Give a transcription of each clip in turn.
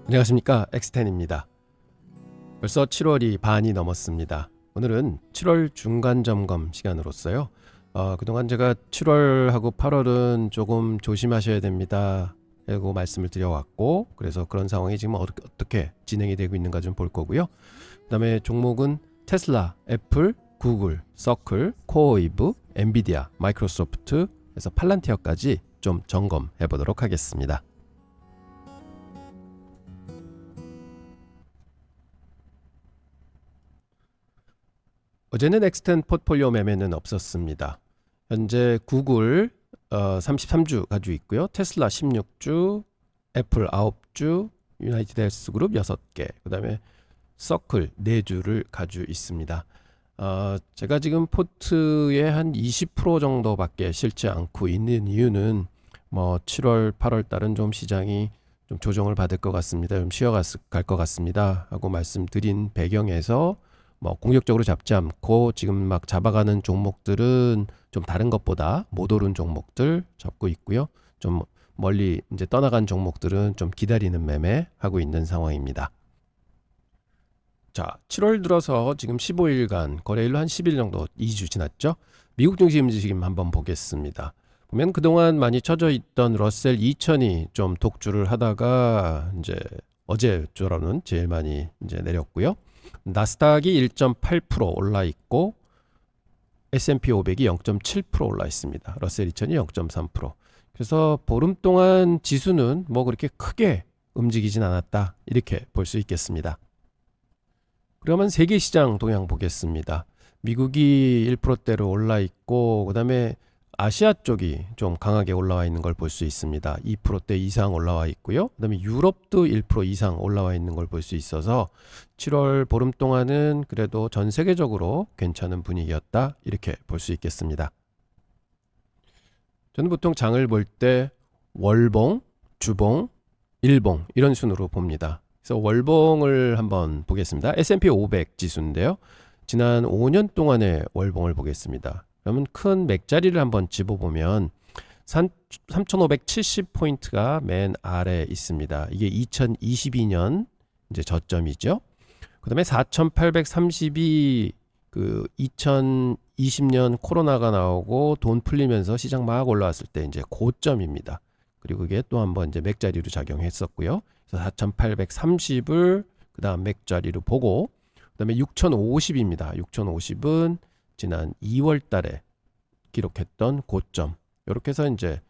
안녕하십니까, 엑스텐입니다. 벌써 7월이 반이 넘었습니다. 오늘은 7월 중간점검 시간으로서요. 그동안 제가 7월하고 8월은 조금 조심하셔야 됩니다 라고 말씀을 드려왔고, 그래서 그런 상황이 지금 어떻게 진행이 되고 있는가 좀 볼 거고요. 그 다음에 종목은 테슬라, 애플, 구글, 서클, 코어웨이브, 엔비디아, 마이크로소프트, 그래서 팔란티어까지 좀 점검해 보도록 하겠습니다. 어제는 엑스텐 포트폴리오 매매는 없었습니다. 현재 구글 33주 가지고 있고요. 테슬라 16주, 애플 9주, 유나이티드 헬스그룹 6개, 그 다음에 서클 4주를 가지고 있습니다. 제가 지금 포트의 한 20% 정도밖에 실지 않고 있는 이유는 7월, 8월 달은 좀 시장이 좀 조정을 받을 것 같습니다. 좀 쉬어갈 것 같습니다 하고 말씀드린 배경에서 공격적으로 잡지 않고 지금 막 잡아가는 종목들은 좀 다른 것보다 못 오른 종목들 잡고 있고요. 좀 멀리 이제 떠나간 종목들은 좀 기다리는 매매 하고 있는 상황입니다. 자, 7월 들어서 지금 15일간 거래일로 한 10일 정도 2주 지났죠. 미국 증시 움직임 한번 보겠습니다. 보면 그동안 많이 쳐져 있던 러셀 2000이 좀 독주를 하다가 이제 어제처럼은 제일 많이 이제 내렸고요. 나스닥이 1.8% 올라 있고 S&P 500이 0.7% 올라 있습니다. 러셀 2000이 0.3%. 그래서 보름 동안 지수는 그렇게 크게 움직이진 않았다, 이렇게 볼 수 있겠습니다. 그러면 세계 시장 동향 보겠습니다. 미국이 1%대로 올라 있고, 그 다음에 아시아 쪽이 좀 강하게 올라와 있는 걸 볼 수 있습니다. 2%대 이상 올라와 있고요. 그 다음에 유럽도 1% 이상 올라와 있는 걸 볼 수 있어서 7월 보름 동안은 그래도 전 세계적으로 괜찮은 분위기였다, 이렇게 볼 수 있겠습니다. 저는 보통 장을 볼 때 월봉, 주봉, 일봉 이런 순으로 봅니다. 그래서 월봉을 한번 보겠습니다. S&P 500 지수인데요. 지난 5년 동안의 월봉을 보겠습니다. 그러면 큰 맥자리를 한번 집어보면 3,570포인트가 맨 아래 있습니다. 이게 2022년 이제 저점이죠. 그 다음에 4,830이 그 2020년 코로나가 나오고 돈 풀리면서 시장 막 올라왔을 때 이제 고점입니다. 그리고 그게 또 한번 이제 맥자리로 작용했었고요. 그래서 4,830을 그 다음 맥자리로 보고, 그 다음에 6,050입니다. 6,050은 지난 2월 달에 기록했던 고점. 이렇게 해서 이제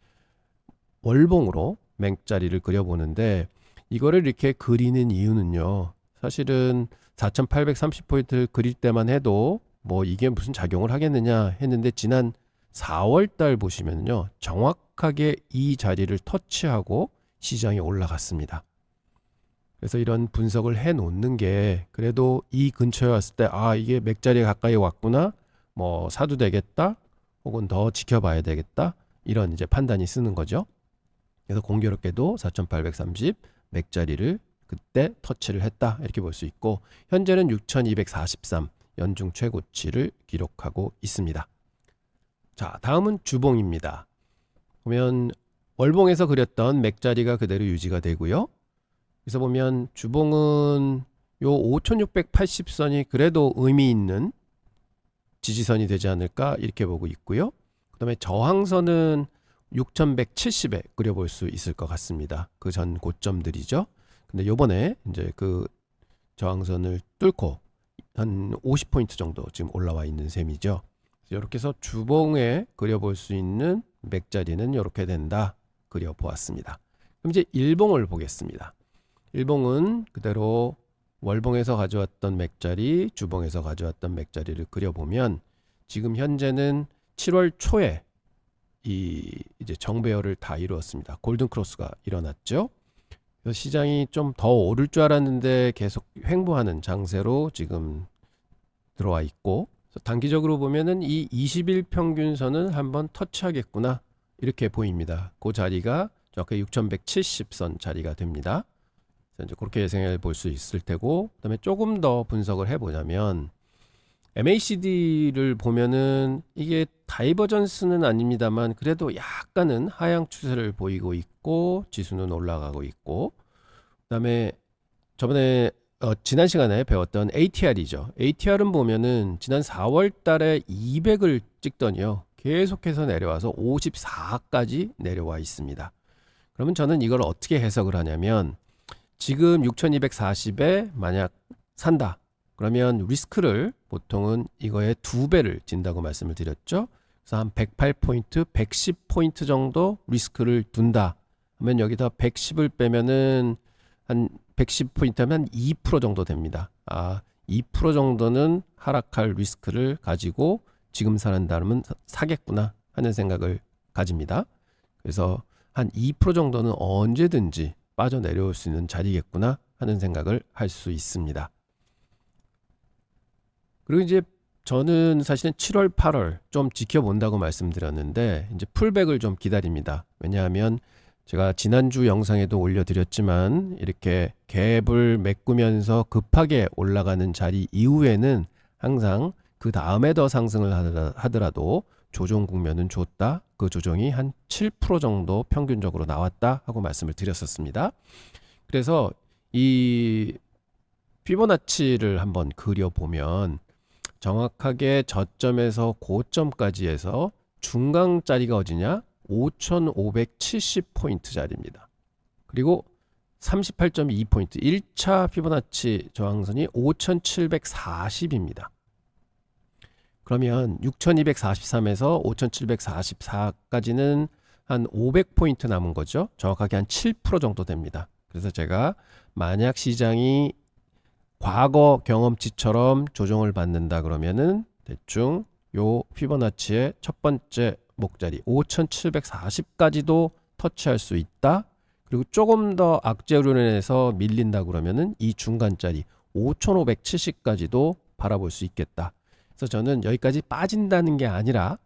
월봉으로 맥자리를 그려보는데, 이거를 이렇게 그리는 이유는요, 사실은 4,830포인트를 그릴 때만 해도 이게 무슨 작용을 하겠느냐 했는데, 지난 4월 달 보시면요, 정확하게 이 자리를 터치하고 시장이 올라갔습니다. 그래서 이런 분석을 해 놓는 게, 그래도 이 근처에 왔을 때 이게 맥자리에 가까이 왔구나, 사도 되겠다, 혹은 더 지켜봐야 되겠다, 이런 이제 판단이 쓰는 거죠. 그래서 공교롭게도 4,830 맥자리를 그때 터치를 했다, 이렇게 볼 수 있고, 현재는 6,243 연중 최고치를 기록하고 있습니다. 자, 다음은 주봉입니다. 보면 월봉에서 그렸던 맥자리가 그대로 유지가 되고요. 그래서 보면 주봉은 요 5680선이 그래도 의미 있는 지지선이 되지 않을까, 이렇게 보고 있고요. 그 다음에 저항선은 6170에 그려볼 수 있을 것 같습니다. 그 전 고점들이죠. 근데 요번에 이제 그 저항선을 뚫고 한 50포인트 정도 지금 올라와 있는 셈이죠. 이렇게 해서 주봉에 그려볼 수 있는 맥자리는 이렇게 된다, 그려보았습니다. 그럼 이제 일봉을 보겠습니다. 일봉은 그대로 월봉에서 가져왔던 맥자리, 주봉에서 가져왔던 맥자리를 그려보면, 지금 현재는 7월 초에 이제 정배열을 다 이루었습니다. 골든 크로스가 일어났죠. 그래서 시장이 좀 더 오를 줄 알았는데 계속 횡보하는 장세로 지금 들어와 있고, 단기적으로 보면은 이 20일 평균선을 한번 터치하겠구나, 이렇게 보입니다. 그 자리가 정확히 6170선 자리가 됩니다. 이제 그렇게 예상해 볼 수 있을 테고, 그다음에 조금 더 분석을 해보자면 MACD를 보면은 이게 다이버전스는 아닙니다만 그래도 약간은 하향 추세를 보이고 있고, 지수는 올라가고 있고, 그다음에 저번에 지난 시간에 배웠던 ATR이죠. ATR은 보면은 지난 4월 달에 200을 찍더니요. 계속해서 내려와서 54까지 내려와 있습니다. 그러면 저는 이걸 어떻게 해석을 하냐면 지금 6240에 만약 산다. 그러면 리스크를 보통은 이거의 2배를 진다고 말씀을 드렸죠. 그래서 한 108포인트, 110포인트 정도 리스크를 둔다. 하면 여기다 110을 빼면은 한 110포인트 하면 한 2% 정도 됩니다. 2% 정도는 하락할 리스크를 가지고 지금 사는다면 사겠구나 하는 생각을 가집니다. 그래서 한 2% 정도는 언제든지 빠져내려올 수 있는 자리겠구나 하는 생각을 할 수 있습니다. 그리고 이제 저는 사실은 7월, 8월 좀 지켜본다고 말씀드렸는데 이제 풀백을 좀 기다립니다. 왜냐하면 제가 지난주 영상에도 올려드렸지만 이렇게 갭을 메꾸면서 급하게 올라가는 자리 이후에는 항상 그 다음에 더 상승을 하더라도 조정 국면은 좋다. 그 조정이 한 7% 정도 평균적으로 나왔다 하고 말씀을 드렸었습니다. 그래서 이 피보나치를 한번 그려보면 정확하게 저점에서 고점까지 해서 중간짜리가 어디냐? 5570포인트 자리입니다. 그리고 38.2포인트 1차 피보나치 저항선이 5740입니다. 그러면 6243에서 5744까지는 한 500포인트 남은 거죠. 정확하게 한 7% 정도 됩니다. 그래서 제가 만약 시장이 과거 경험치처럼 조정을 받는다 그러면은 대충 요 피보나치의 첫 번째 목자리 5740까지도 터치할 수 있다. 그리고 조금 더 악재로 인해서 밀린다 그러면은 이 중간짜리 5570까지도 바라볼 수 있겠다. 그래서 저는 여기까지 빠진다는 게 아니라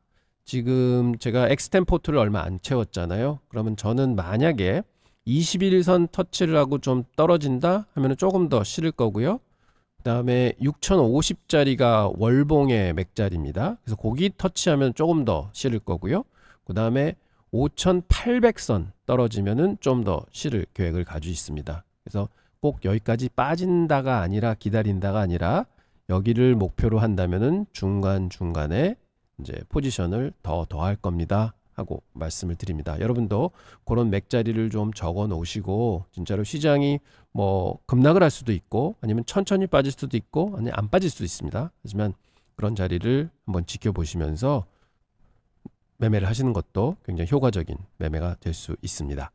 지금 제가 엑스템포트를 얼마 안 채웠잖아요. 그러면 저는 만약에 21선 터치를 하고 좀 떨어진다 하면 조금 더 실을 거고요. 그 다음에 6050짜리가 월봉의 맥자리입니다. 그래서 거기 터치하면 조금 더 실을 거고요. 그 다음에 5800선 떨어지면은 좀 더 실을 계획을 가지고 있습니다. 그래서 꼭 여기까지 빠진다가 아니라 기다린다가 아니라 여기를 목표로 한다면은 중간중간에 이제 포지션을 더할 겁니다 하고 말씀을 드립니다. 여러분도 그런 맥자리를 좀 적어 놓으시고 진짜로 시장이 뭐 급락을 할 수도 있고 아니면 천천히 빠질 수도 있고 아니면 안 빠질 수도 있습니다. 하지만 그런 자리를 한번 지켜보시면서 매매를 하시는 것도 굉장히 효과적인 매매가 될 수 있습니다.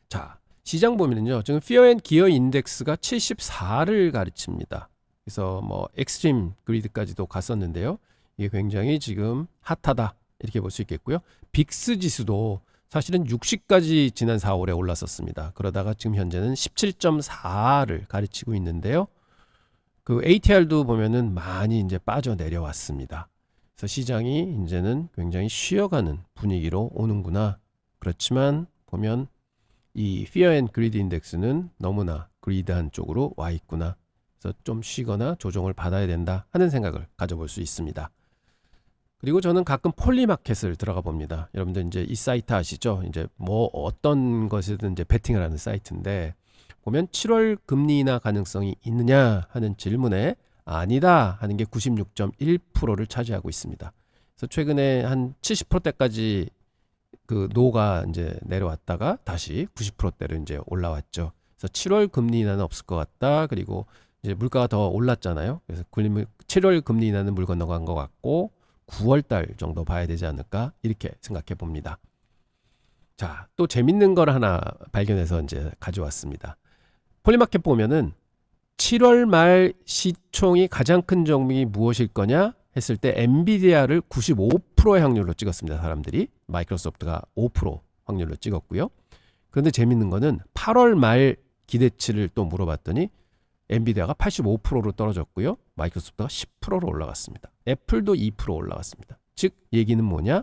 자, 시장 보면은요. 지금 피어 앤 기어 인덱스가 74를 가르칩니다. 그래서 뭐 엑스트림 그리드까지도 갔었는데요. 이게 굉장히 지금 핫하다. 이렇게 볼 수 있겠고요. 빅스 지수도 사실은 60까지 지난 4월에 올랐었습니다. 그러다가 지금 현재는 17.4를 가르치고 있는데요. 그 ATR도 보면은 많이 이제 빠져 내려왔습니다. 그래서 시장이 이제는 굉장히 쉬어가는 분위기로 오는구나. 그렇지만 보면 이 Fear and Greed 인덱스는 너무나 그리드한 쪽으로 와 있구나. 그래서 좀 쉬거나 조정을 받아야 된다 하는 생각을 가져볼 수 있습니다. 그리고 저는 가끔 폴리마켓을 들어가 봅니다. 여러분들 이제 이 사이트 아시죠? 이제 뭐 어떤 것이든 이제 베팅을 하는 사이트인데 보면 7월 금리 인하 가능성이 있느냐 하는 질문에 아니다 하는 게 96.1%를 차지하고 있습니다. 그래서 최근에 한 70%대까지 그 노가 이제 내려왔다가 다시 90%대로 이제 올라왔죠. 그래서 7월 금리 인하는 없을 것 같다. 그리고 이제 물가가 더 올랐잖아요. 그래서 7월 금리 인하는 물 건너간 것 같고 9월 달 정도 봐야 되지 않을까 이렇게 생각해 봅니다. 자, 또 재밌는 걸 하나 발견해서 이제 가져왔습니다. 폴리마켓 보면은 7월 말 시총이 가장 큰 종목이 무엇일 거냐 했을 때 엔비디아를 95%의 확률로 찍었습니다. 사람들이 마이크로소프트가 5% 확률로 찍었고요. 그런데 재밌는 거는 8월 말 기대치를 또 물어봤더니 엔비디아가 85%로 떨어졌고요. 마이크로소프트가 10%로 올라갔습니다. 애플도 2% 올라갔습니다. 즉 얘기는 뭐냐?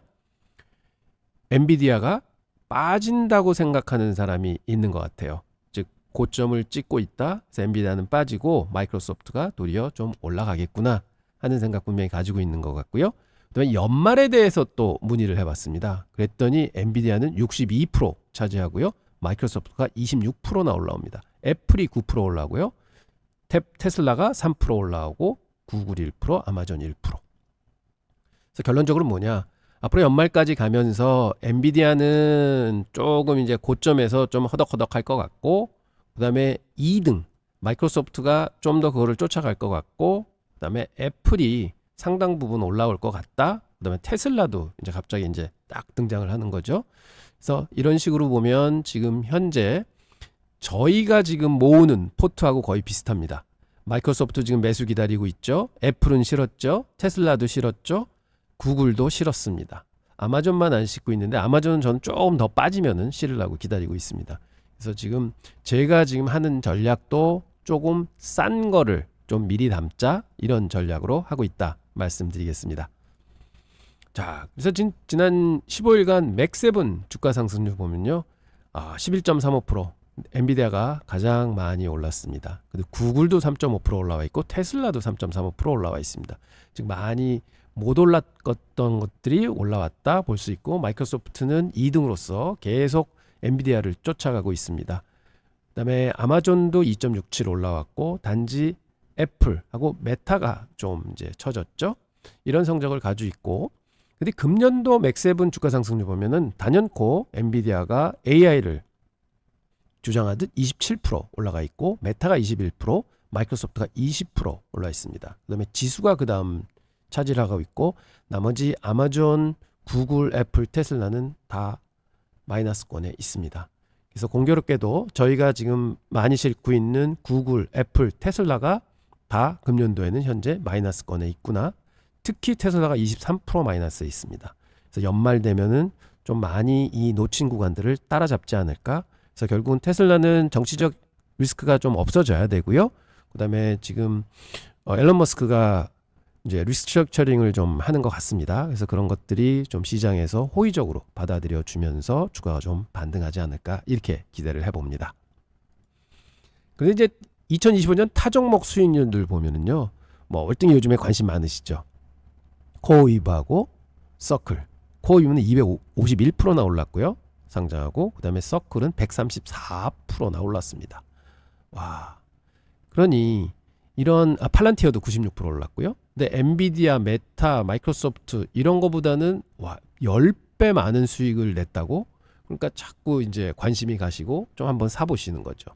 엔비디아가 빠진다고 생각하는 사람이 있는 것 같아요. 즉 고점을 찍고 있다. 그래서 엔비디아는 빠지고 마이크로소프트가 도리어 좀 올라가겠구나 하는 생각 분명히 가지고 있는 것 같고요. 그다음에 연말에 대해서 또 문의를 해봤습니다. 그랬더니 엔비디아는 62% 차지하고요. 마이크로소프트가 26%나 올라옵니다. 애플이 9% 올라오고요. 테슬라가 3% 올라오고 구글 1%, 아마존 1%. 그래서 결론적으로 뭐냐? 앞으로 연말까지 가면서 엔비디아는 조금 이제 고점에서 좀 허덕허덕할 것 같고, 그다음에 2등 마이크로소프트가 좀 더 그거를 쫓아갈 것 같고, 그다음에 애플이 상당 부분 올라올 것 같다. 그다음에 테슬라도 이제 갑자기 이제 딱 등장을 하는 거죠. 그래서 이런 식으로 보면 지금 현재 저희가 지금 모으는 포트하고 거의 비슷합니다. 마이크로소프트 지금 매수 기다리고 있죠. 애플은 실었죠. 테슬라도 실었죠. 구글도 실었습니다. 아마존만 안 싣고 있는데 아마존은 저는 조금 더 빠지면은 실으려고 기다리고 있습니다. 그래서 지금 제가 지금 하는 전략도 조금 싼 거를 좀 미리 담자, 이런 전략으로 하고 있다 말씀드리겠습니다. 자, 그래서 지난 15일간 맥세븐 주가 상승률 보면요, 11.35%, 엔비디아가 가장 많이 올랐습니다. 근데 구글도 3.5% 올라와 있고 테슬라도 3.35% 올라와 있습니다. 즉 많이 못 올랐던 것들이 올라왔다 볼 수 있고, 마이크로소프트는 2등으로서 계속 엔비디아를 쫓아가고 있습니다. 그다음에 아마존도 2.67 올라왔고, 단지 애플하고 메타가 좀 이제 처졌죠. 이런 성적을 가지고 있고, 근데 금년도 맥세븐 주가 상승률 보면은 단연코 엔비디아가 AI를 주장하듯 27% 올라가 있고, 메타가 21%, 마이크로소프트가 20% 올라 있습니다. 그다음에 지수가 그다음 차지하고 있고, 나머지 아마존, 구글, 애플, 테슬라는 다 마이너스권에 있습니다. 그래서 공교롭게도 저희가 지금 많이 싣고 있는 구글, 애플, 테슬라가 다 금년도에는 현재 마이너스권에 있구나. 특히 테슬라가 23% 마이너스에 있습니다. 그래서 연말 되면은 좀 많이 이 놓친 구간들을 따라잡지 않을까. 그래서 결국은 테슬라는 정치적 리스크가 좀 없어져야 되고요. 그다음에 지금 앨런 머스크가 이제 리스트럭처링을 좀 하는 것 같습니다. 그래서 그런 것들이 좀 시장에서 호의적으로 받아들여 주면서 주가가 좀 반등하지 않을까, 이렇게 기대를 해봅니다. 그런데 이제 2025년 타종목 수익률들 보면은요, 뭐 월등히 요즘에 관심 많으시죠. 코어웨이브하고 서클. 코어웨이브는 251%나 올랐고요, 상장하고. 그다음에 서클은 134%나 올랐습니다. 와. 그러니 이런 팔란티어도 96% 올랐고요. 근데 엔비디아, 메타, 마이크로소프트 이런 거보다는 10배 많은 수익을 냈다고? 그러니까 자꾸 이제 관심이 가시고 좀 한번 사보시는 거죠.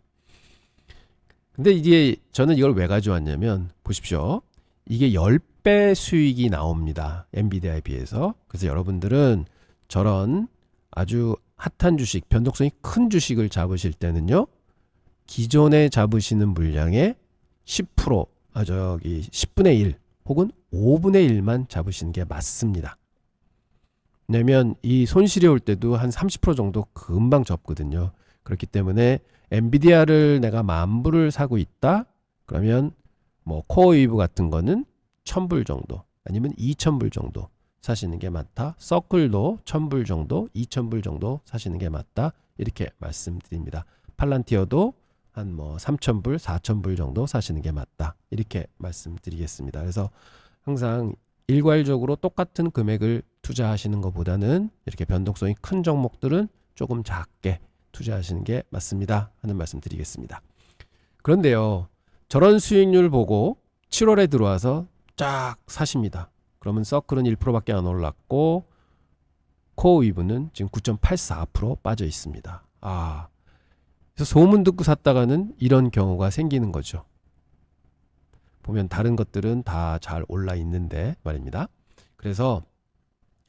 근데 이게 저는 이걸 왜 가져왔냐면, 보십시오. 이게 10배 수익이 나옵니다. 엔비디아에 비해서. 그래서 여러분들은 저런 아주 핫한 주식, 변동성이 큰 주식을 잡으실 때는요, 기존에 잡으시는 물량의 10%, 10분의 1 혹은 5분의 1만 잡으시는 게 맞습니다. 왜냐면 이 손실이 올 때도 한 30% 정도 금방 접거든요. 그렇기 때문에 엔비디아를 내가 10,000불을 사고 있다? 그러면 뭐 코어웨이브 같은 거는 1,000불 정도, 아니면 2,000불 정도 사시는 게 맞다. 서클도 1,000불 정도, 2,000불 정도 사시는 게 맞다. 이렇게 말씀드립니다. 팔란티어도 한 뭐 3,000불, 4,000불 정도 사시는 게 맞다. 이렇게 말씀드리겠습니다. 그래서 항상 일괄적으로 똑같은 금액을 투자하시는 것보다는 이렇게 변동성이 큰 종목들은 조금 작게 투자하시는 게 맞습니다 하는 말씀 드리겠습니다. 그런데요, 저런 수익률 보고 7월에 들어와서 쫙 사십니다. 그러면 서클은 1%밖에 안 올랐고, 코어웨이브는 지금 9.84% 빠져 있습니다. 그래서 소문 듣고 샀다가는 이런 경우가 생기는 거죠. 보면 다른 것들은 다 잘 올라 있는데 말입니다. 그래서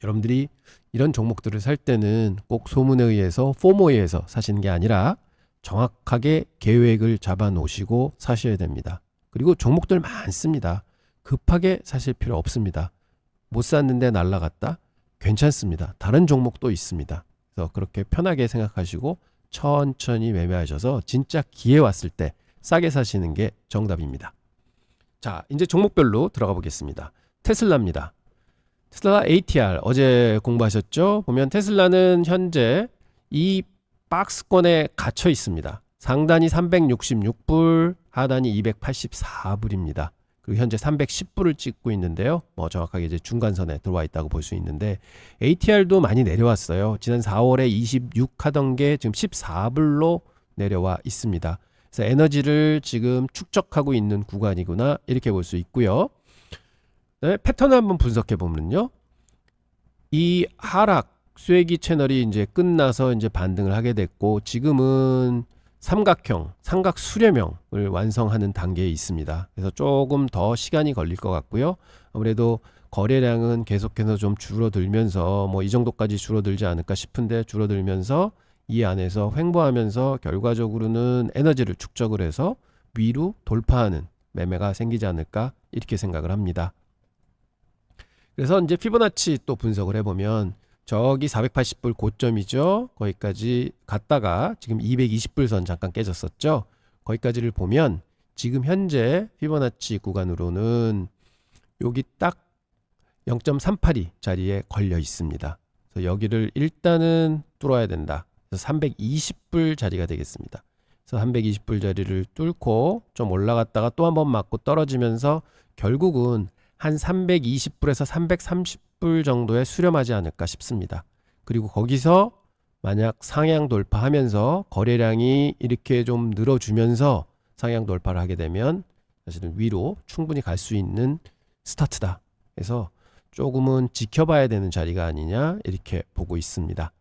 여러분들이 이런 종목들을 살 때는 꼭 소문에 의해서, 포모에 의해서 사시는 게 아니라 정확하게 계획을 잡아 놓으시고 사셔야 됩니다. 그리고 종목들 많습니다. 급하게 사실 필요 없습니다. 못 샀는데 날라갔다? 괜찮습니다. 다른 종목도 있습니다. 그래서 그렇게 편하게 생각하시고 천천히 매매하셔서 진짜 기회 왔을 때 싸게 사시는 게 정답입니다. 자, 이제 종목별로 들어가 보겠습니다. 테슬라입니다. 테슬라 ATR 어제 공부하셨죠? 보면 테슬라는 현재 이 박스권에 갇혀 있습니다. 상단이 366불, 하단이 284불입니다. 그리고 현재 310불을 찍고 있는데요. 뭐 정확하게 이제 중간선에 들어와 있다고 볼 수 있는데, ATR도 많이 내려왔어요. 지난 4월에 26 하던 게 지금 14불로 내려와 있습니다. 그래서 에너지를 지금 축적하고 있는 구간이구나 이렇게 볼 수 있고요. 네, 패턴을 한번 분석해 보면요. 이 하락 쐐기 채널이 이제 끝나서 이제 반등을 하게 됐고 지금은 삼각형, 삼각 수렴형을 완성하는 단계에 있습니다. 그래서 조금 더 시간이 걸릴 것 같고요. 아무래도 거래량은 계속해서 좀 줄어들면서 뭐 이 정도까지 줄어들지 않을까 싶은데 줄어들면서 이 안에서 횡보하면서 결과적으로는 에너지를 축적을 해서 위로 돌파하는 매매가 생기지 않을까 이렇게 생각을 합니다. 그래서 이제 피보나치 또 분석을 해보면 저기 480불 고점이죠. 거기까지 갔다가 지금 220불 선 잠깐 깨졌었죠. 거기까지를 보면 지금 현재 피보나치 구간으로는 여기 딱 0.382 자리에 걸려 있습니다. 그래서 여기를 일단은 뚫어야 된다. 그래서 320불 자리가 되겠습니다. 그래서 320불 자리를 뚫고 좀 올라갔다가 또 한번 맞고 떨어지면서 결국은 한 320불에서 330불 정도에 수렴하지 않을까 싶습니다. 그리고 거기서 만약 상향 돌파하면서 거래량이 이렇게 좀 늘어주면서 상향 돌파를 하게 되면 사실은 위로 충분히 갈 수 있는 스타트다. 그래서 조금은 지켜봐야 되는 자리가 아니냐 이렇게 보고 있습니다.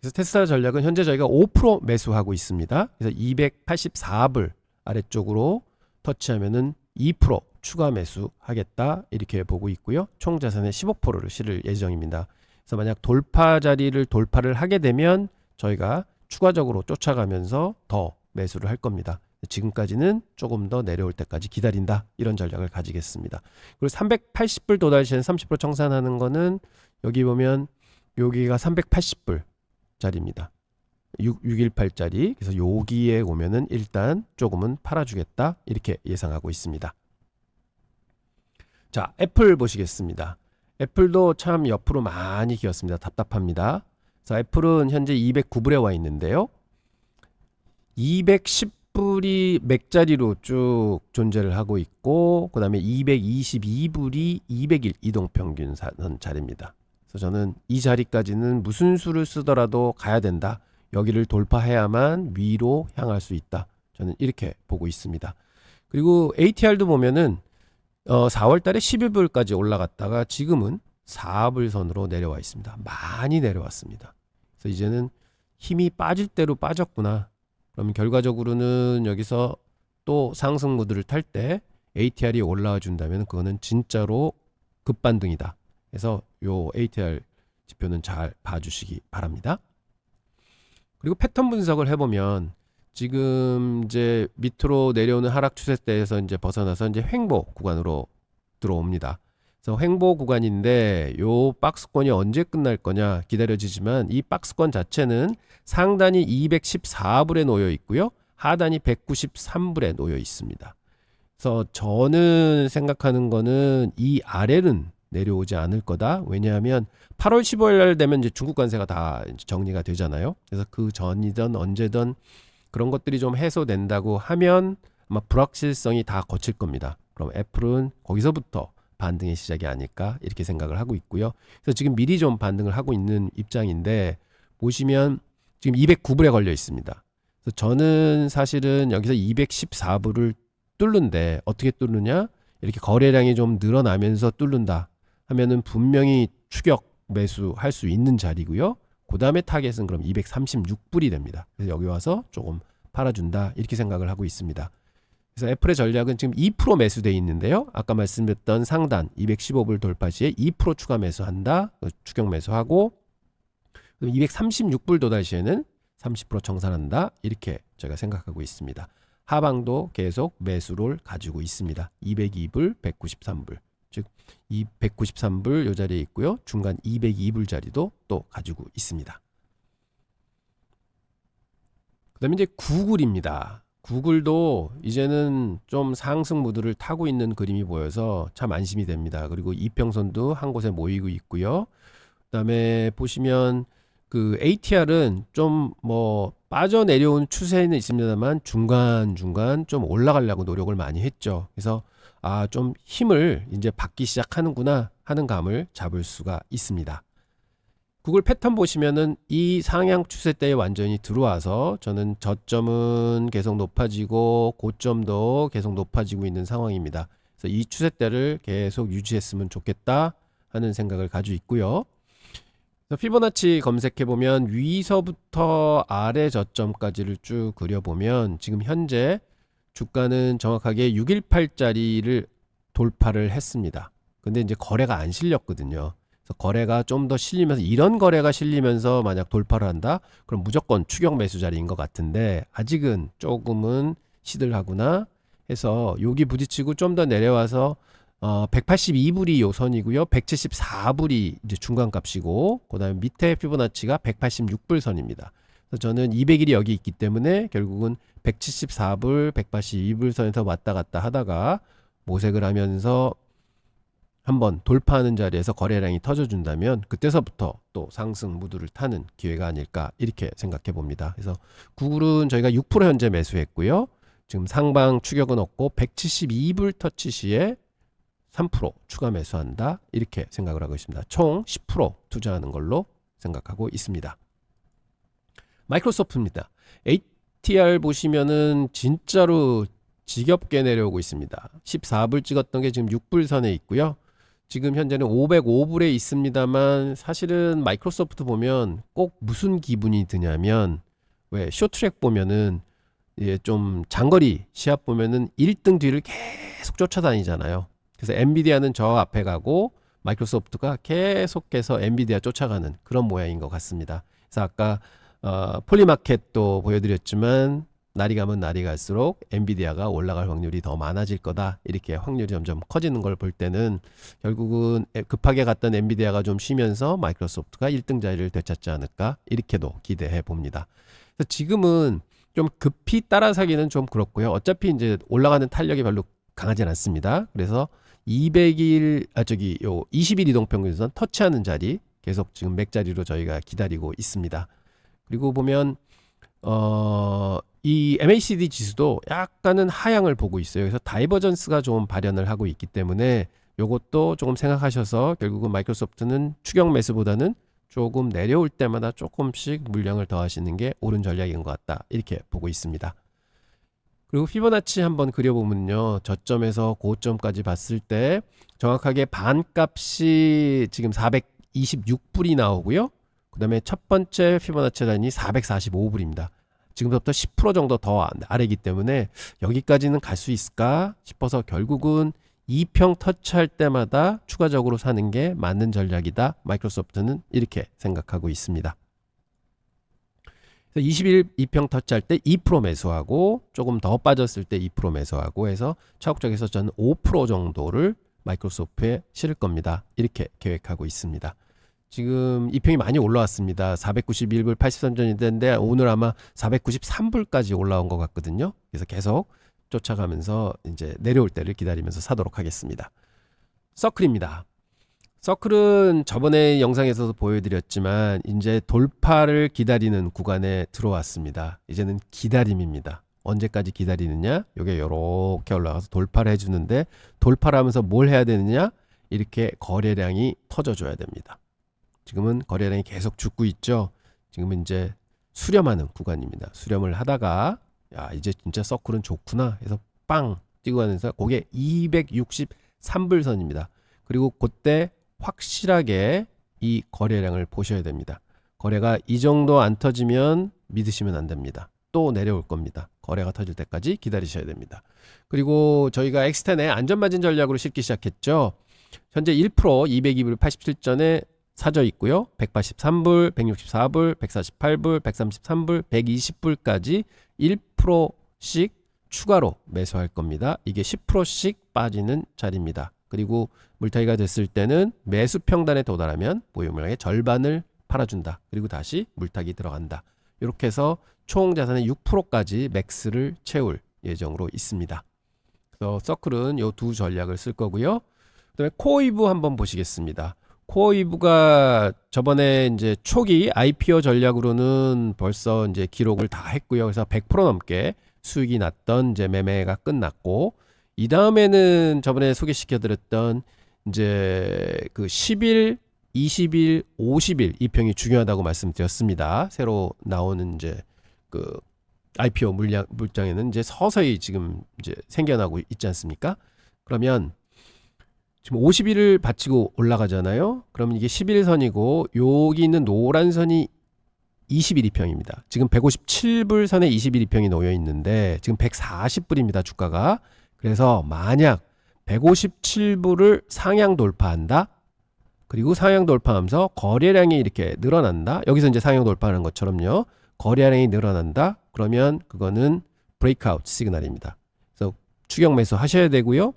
그래서 테슬라 전략은 현재 저희가 5% 매수하고 있습니다. 그래서 284불 아래쪽으로 터치하면은 2% 추가 매수하겠다 이렇게 보고 있고요. 총 자산의 15%를 실을 예정입니다. 그래서 만약 돌파 자리를 돌파를 하게 되면 저희가 추가적으로 쫓아가면서 더 매수를 할 겁니다. 지금까지는 조금 더 내려올 때까지 기다린다 이런 전략을 가지겠습니다. 그리고 380불 도달 시엔 30% 청산하는 거는 여기 보면 여기가 380불 짜리입니다. 618짜리. 그래서 여기에 오면은 일단 조금은 팔아주겠다 이렇게 예상하고 있습니다. 자, 애플 보시겠습니다. 애플도 참 옆으로 많이 기었습니다. 답답합니다. 그래서 애플은 현재 209불에 와 있는데요. 210불이 맥자리로 쭉 존재를 하고 있고 그 다음에 222불이 200일 이동평균선 자리입니다. 그래서 저는 이 자리까지는 무슨 수를 쓰더라도 가야 된다. 여기를 돌파해야만 위로 향할 수 있다. 저는 이렇게 보고 있습니다. 그리고 ATR도 보면은 4월 달에 11불까지 올라갔다가 지금은 4불 선으로 내려와 있습니다. 많이 내려왔습니다. 그래서 이제는 힘이 빠질 대로 빠졌구나. 그러면 결과적으로는 여기서 또 상승 무드를 탈 때 ATR이 올라와 준다면 그거는 진짜로 급반등이다. 그래서 요 ATR 지표는 잘 봐주시기 바랍니다. 그리고 패턴 분석을 해보면 지금 이제 밑으로 내려오는 하락 추세대에서 이제 벗어나서 이제 횡보 구간으로 들어옵니다. 그래서 횡보 구간인데 요 박스권이 언제 끝날 거냐 기다려지지만 이 박스권 자체는 상단이 214불에 놓여 있고요. 하단이 193불에 놓여 있습니다. 그래서 저는 생각하는 거는 이 아래는 내려오지 않을 거다. 왜냐하면 8월 15일 날 되면 이제 중국 관세가 다 정리가 되잖아요. 그래서 그 전이든 언제든 그런 것들이 좀 해소된다고 하면 아마 불확실성이 다 거칠 겁니다. 그럼 애플은 거기서부터 반등의 시작이 아닐까 이렇게 생각을 하고 있고요. 그래서 지금 미리 좀 반등을 하고 있는 입장인데 보시면 지금 209불에 걸려 있습니다. 그래서 저는 사실은 여기서 214불을 뚫는데 어떻게 뚫느냐? 이렇게 거래량이 좀 늘어나면서 뚫는다 하면은 분명히 추격 매수할 수 있는 자리고요. 그 다음에 타겟은 그럼 236불이 됩니다. 그래서 여기 와서 조금 팔아준다 이렇게 생각을 하고 있습니다. 그래서 애플의 전략은 지금 2% 매수되어 있는데요. 아까 말씀드렸던 상단 215불 돌파 시에 2% 추가 매수한다. 추격 매수하고 236불 도달 시에는 30% 청산한다. 이렇게 제가 생각하고 있습니다. 하방도 계속 매수를 가지고 있습니다. 202불, 193불. 즉, 이 193불 요 자리에 있고요. 중간 202불 자리도 또 가지고 있습니다. 그 다음에 이제 구글입니다. 구글도 이제는 좀 상승 무드를 타고 있는 그림이 보여서 참 안심이 됩니다. 그리고 이평선도 한 곳에 모이고 있고요. 그 다음에 보시면 그 ATR은 좀 뭐 빠져내려온 추세는 있습니다만 중간중간 좀 올라가려고 노력을 많이 했죠. 그래서 좀 힘을 이제 받기 시작하는구나 하는 감을 잡을 수가 있습니다. 구글 패턴 보시면은 이 상향 추세대에 완전히 들어와서 저는 저점은 계속 높아지고 고점도 계속 높아지고 있는 상황입니다. 그래서 이 추세대를 계속 유지했으면 좋겠다 하는 생각을 가지고 있고요. 그래서 피보나치 검색해 보면 위서부터 아래 저점까지를 쭉 그려보면 지금 현재 주가는 정확하게 618짜리를 돌파를 했습니다. 근데 이제 거래가 안 실렸거든요. 그래서 거래가 좀 더 실리면서, 이런 거래가 실리면서 만약 돌파를 한다? 그럼 무조건 추격 매수 자리인 것 같은데 아직은 조금은 시들하구나 해서 여기 부딪히고 좀 더 내려와서 182불이 요 선이고요. 174불이 이제 중간값이고, 그다음에 밑에 피보나치가 186불 선입니다. 그래서 저는 200일이 여기 있기 때문에 결국은 174불, 182불 선에서 왔다 갔다 하다가 모색을 하면서 한번 돌파하는 자리에서 거래량이 터져준다면 그때서부터 또 상승 무드를 타는 기회가 아닐까 이렇게 생각해 봅니다. 그래서 구글은 저희가 6% 현재 매수했고요. 지금 상방 추격은 없고 172불 터치 시에 3% 추가 매수한다 이렇게 생각을 하고 있습니다. 총 10% 투자하는 걸로 생각하고 있습니다. 마이크로소프트입니다. ATR 보시면은 진짜로 지겹게 내려오고 있습니다. 14불 찍었던 게 지금 6불 선에 있고요. 지금 현재는 505불에 있습니다만 사실은 마이크로소프트 보면 꼭 무슨 기분이 드냐면, 왜 쇼트트랙 보면은 좀 장거리 시합 보면은 1등 뒤를 계속 쫓아다니잖아요. 그래서 엔비디아는 저 앞에 가고 마이크로소프트가 계속해서 엔비디아 쫓아가는 그런 모양인 것 같습니다. 그래서 아까 폴리마켓도 보여드렸지만 날이 가면 날이 갈수록 엔비디아가 올라갈 확률이 더 많아질 거다, 이렇게 확률이 점점 커지는 걸 볼 때는 결국은 급하게 갔던 엔비디아가 좀 쉬면서 마이크로소프트가 1등 자리를 되찾지 않을까 이렇게도 기대해 봅니다. 그래서 지금은 좀 급히 따라사기는 좀 그렇고요. 어차피 이제 올라가는 탄력이 별로 강하진 않습니다. 그래서 20일 이동평균선 터치하는 자리 계속 지금 맥자리로 저희가 기다리고 있습니다. 그리고 보면 이 MACD 지수도 약간은 하향을 보고 있어요. 그래서 다이버전스가 좀 발현을 하고 있기 때문에 요것도 조금 생각하셔서 결국은 마이크로소프트는 추격 매수보다는 조금 내려올 때마다 조금씩 물량을 더하시는 게 옳은 전략인 것 같다, 이렇게 보고 있습니다. 그리고 피보나치 한번 그려보면요, 저점에서 고점까지 봤을 때 정확하게 반값이 지금 426불이 나오고요. 그 다음에 첫 번째 피보나치 라인이 445불입니다. 지금부터 10% 정도 더 아래이기 때문에 여기까지는 갈 수 있을까 싶어서 결국은 2평 터치할 때마다 추가적으로 사는 게 맞는 전략이다, 마이크로소프트는 이렇게 생각하고 있습니다. 20일 2평 터치할 때 2% 매수하고 조금 더 빠졌을 때 2% 매수하고 해서 차곡적에서 저는 5% 정도를 마이크로소프트에 실을 겁니다. 이렇게 계획하고 있습니다. 지금 2평이 많이 올라왔습니다. 491불 83전이 됐는데 오늘 아마 493불까지 올라온 것 같거든요. 그래서 계속 쫓아가면서 이제 내려올 때를 기다리면서 사도록 하겠습니다. 서클입니다. 서클은 저번에 영상에서도 보여드렸지만 이제 돌파를 기다리는 구간에 들어왔습니다. 이제는 기다림입니다. 언제까지 기다리느냐? 이게 이렇게 올라가서 돌파를 해주는데, 돌파를 하면서 뭘 해야 되느냐? 이렇게 거래량이 터져줘야 됩니다. 지금은 거래량이 계속 죽고 있죠. 지금은 이제 수렴하는 구간입니다. 수렴을 하다가 야, 이제 진짜 서클은 좋구나 해서 빵 뛰고 가면서 그게 263불 선입니다. 그리고 그때 확실하게 이 거래량을 보셔야 됩니다. 거래가 이 정도 안 터지면 믿으시면 안 됩니다. 또 내려올 겁니다. 거래가 터질 때까지 기다리셔야 됩니다. 그리고 저희가 엑스텐의 안전마진 전략으로 실기 시작했죠. 현재 1% 202불 87전에 사져 있고요. 183불, 164불, 148불, 133불, 120불까지 1%씩 추가로 매수할 겁니다. 이게 10%씩 빠지는 자리입니다. 그리고 물타기가 됐을 때는 매수 평단에 도달하면 보유 물량의 절반을 팔아준다. 그리고 다시 물타기 들어간다. 이렇게 해서 총 자산의 6%까지 맥스를 채울 예정으로 있습니다. 그래서 서클은 이 두 전략을 쓸 거고요. 그다음에 코어이브 한번 보시겠습니다. 코어이브가 저번에 이제 초기 IPO 전략으로는 벌써 이제 기록을 다 했고요. 그래서 100% 넘게 수익이 났던 이제 매매가 끝났고, 이 다음에는 저번에 소개시켜드렸던 이제 그 10일 20일, 50일 이평이 중요하다고 말씀드렸습니다. 새로 나오는 이제 그 IPO 물량에는 이제 서서히 지금 이제 생겨나고 있지 않습니까? 그러면 지금 50일을 받치고 올라가잖아요. 그러면 이게 11선이고 여기 있는 노란 선이 20일 이평입니다. 지금 157불 선에 20일 이평이 놓여 있는데 지금 140불입니다. 주가가. 그래서 만약 157불을 상향 돌파한다. 그리고 상향 돌파하면서 거래량이 이렇게 늘어난다. 여기서 이제 상향 돌파하는 것처럼요. 거래량이 늘어난다. 그러면 그거는 브레이크아웃 시그널입니다. 그래서 추격 매수 하셔야 되고요.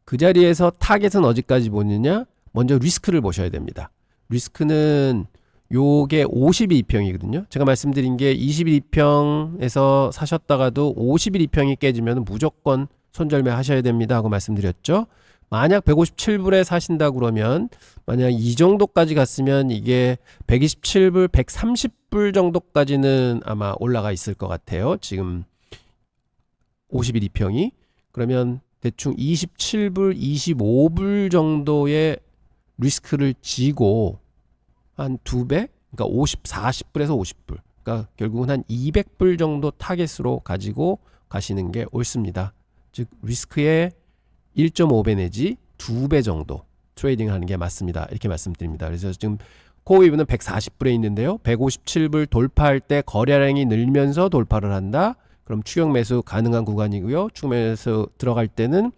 그 자리에서 타겟은 어디까지 보느냐? 먼저 리스크를 보셔야 됩니다. 리스크는 요게 52평이거든요. 제가 말씀드린 게 22평에서 사셨다가도 51평이 깨지면 무조건 손절매 하셔야 됩니다 하고 말씀드렸죠. 만약 157불에 사신다 그러면 만약 이 정도까지 갔으면 이게 127불, 130불 정도까지는 아마 올라가 있을 것 같아요. 지금 51평이. 그러면 대충 27불, 25불 정도의 리스크를 지고 한 2배? 그러니까 40불에서 50불. 그러니까 결국은 한 200불 정도 타겟으로 가지고 가시는 게 옳습니다. 즉 리스크의 1.5배 내지 2배 정도 트레이딩 하는 게 맞습니다. 이렇게 말씀드립니다. 그래서 지금 코어웨이브는 140불에 있는데요. 157불 돌파할 때 거래량이 늘면서 돌파를 한다. 그럼 추격 매수 가능한 구간이고요. 추격 매수 들어갈 때는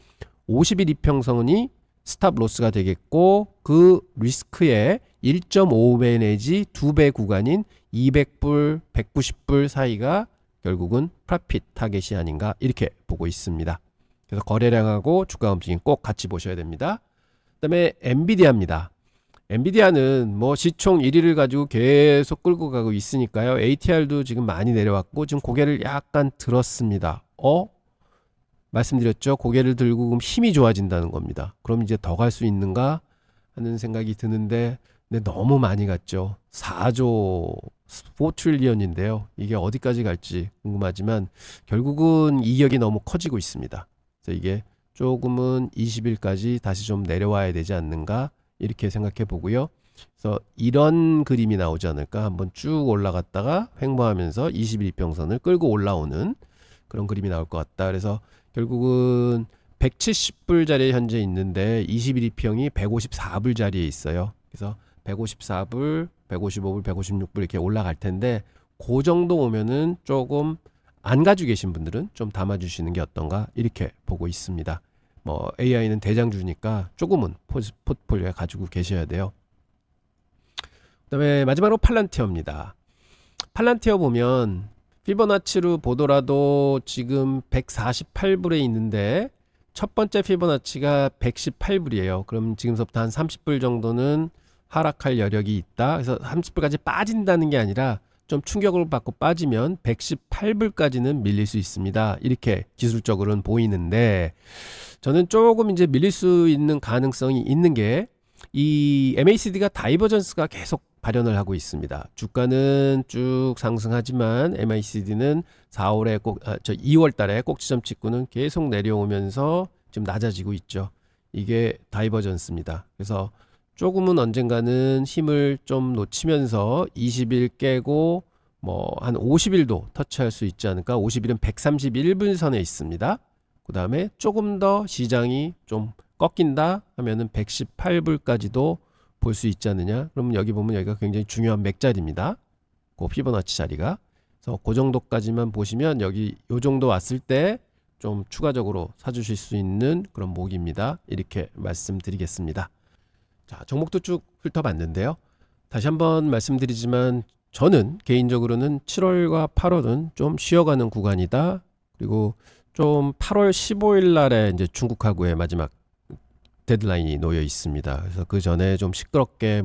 50일 이평선이 스탑 로스가 되겠고 그 리스크의 1.5배 내지 2배 구간인 200불, 190불 사이가 결국은 프로핏 타겟이 아닌가 이렇게 보고 있습니다. 그래서 거래량하고 주가 움직임 꼭 같이 보셔야 됩니다. 그 다음에 엔비디아입니다. 엔비디아는 뭐 시총 1위를 가지고 계속 끌고 가고 있으니까요. ATR도 지금 많이 내려왔고 지금 고개를 약간 들었습니다. 말씀드렸죠. 고개를 들고 그럼 힘이 좋아진다는 겁니다. 그럼 이제 더 갈 수 있는가 하는 생각이 드는데 근데 너무 많이 갔죠. 4조 4트릴리언인데요. 이게 어디까지 갈지 궁금하지만 결국은 이격이 너무 커지고 있습니다. 그래서 이게 조금은 20일까지 다시 좀 내려와야 되지 않는가 이렇게 생각해 보고요. 그래서 이런 그림이 나오지 않을까. 한번 쭉 올라갔다가 횡보하면서 21 이평선을 끌고 올라오는 그런 그림이 나올 것 같다. 그래서 결국은 170불 자리에 현재 있는데 21 이평이 154불 자리에 있어요. 그래서 154불, 155불, 156불 이렇게 올라갈 텐데 그 정도 오면은 조금 안 가지고 계신 분들은 좀 담아주시는 게 어떤가 이렇게 보고 있습니다. 뭐 AI는 대장주니까 조금은 포트폴리오에 가지고 계셔야 돼요. 그 다음에 마지막으로 팔란티어입니다. 팔란티어 보면 피보나치로 보더라도 지금 148불에 있는데 첫 번째 피보나치가 118불이에요. 그럼 지금서부터 한 30불 정도는 하락할 여력이 있다. 그래서 30불까지 빠진다는 게 아니라 좀 충격을 받고 빠지면 118불까지는 밀릴 수 있습니다. 이렇게 기술적으로는 보이는데 저는 조금 이제 밀릴 수 있는 가능성이 있는 게 이 MACD가 다이버전스가 계속 발현을 하고 있습니다. 주가는 쭉 상승하지만 MACD는 2월 달에 꼭지점 찍고는 계속 내려오면서 지금 낮아지고 있죠. 이게 다이버전스입니다. 그래서 조금은 언젠가는 힘을 좀 놓치면서 20일 깨고 뭐 한 50일도 터치할 수 있지 않을까. 50일은 131분 선에 있습니다. 그 다음에 조금 더 시장이 좀 꺾인다 하면은 118불까지도 볼 수 있지 않느냐. 그러면 여기 보면 여기가 굉장히 중요한 맥자리입니다. 그 피보나치 자리가. 그래서 그 정도까지만 보시면 여기 요 정도 왔을 때 좀 추가적으로 사주실 수 있는 그런 목입니다. 이렇게 말씀드리겠습니다. 자, 종목도 쭉 훑어봤는데요. 다시 한번 말씀드리지만 저는 개인적으로는 7월과 8월은 좀 쉬어가는 구간이다. 그리고 좀 8월 15일 날에 이제 중국하고의 마지막 데드라인이 놓여 있습니다. 그래서 그 전에 좀 시끄럽게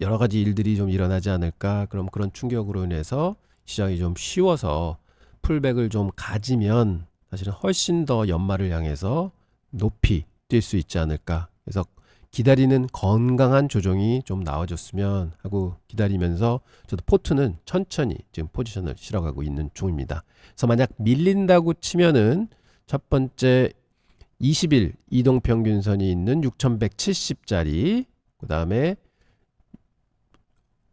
여러 가지 일들이 좀 일어나지 않을까. 그럼 그런 충격으로 인해서 시장이 좀 쉬워서 풀백을 좀 가지면 사실은 훨씬 더 연말을 향해서 높이 뛸 수 있지 않을까. 그래서 기다리는 건강한 조정이 좀 나와줬으면 하고 기다리면서 저도 포트는 천천히 지금 포지션을 실어가고 있는 중입니다. 그래서 만약 밀린다고 치면은 첫 번째 20일 이동평균선이 있는 6170짜리 그 다음에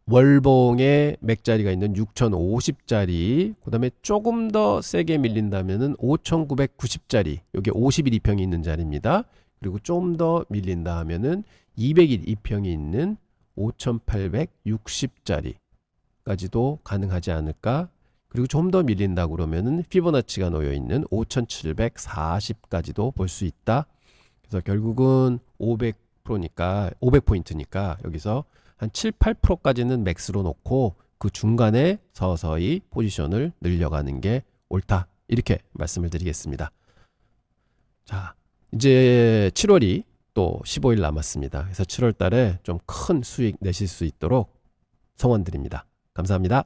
월봉에 맥자리가 있는 6050짜리, 그 다음에 조금 더 세게 밀린다면은 5990짜리, 여기 51 2평이 있는 자리입니다. 그리고 좀 더 밀린다 하면은 201 2평이 있는 5860짜리까지도 가능하지 않을까. 그리고 좀 더 밀린다 그러면은 피보나치가 놓여 있는 5740까지도 볼 수 있다. 그래서 결국은 500%니까 500포인트니까 여기서 한 7, 8%까지는 맥스로 놓고 그 중간에 서서히 포지션을 늘려가는 게 옳다. 이렇게 말씀을 드리겠습니다. 자, 이제 7월이 또 15일 남았습니다. 그래서 7월 달에 좀 큰 수익 내실 수 있도록 성원드립니다. 감사합니다.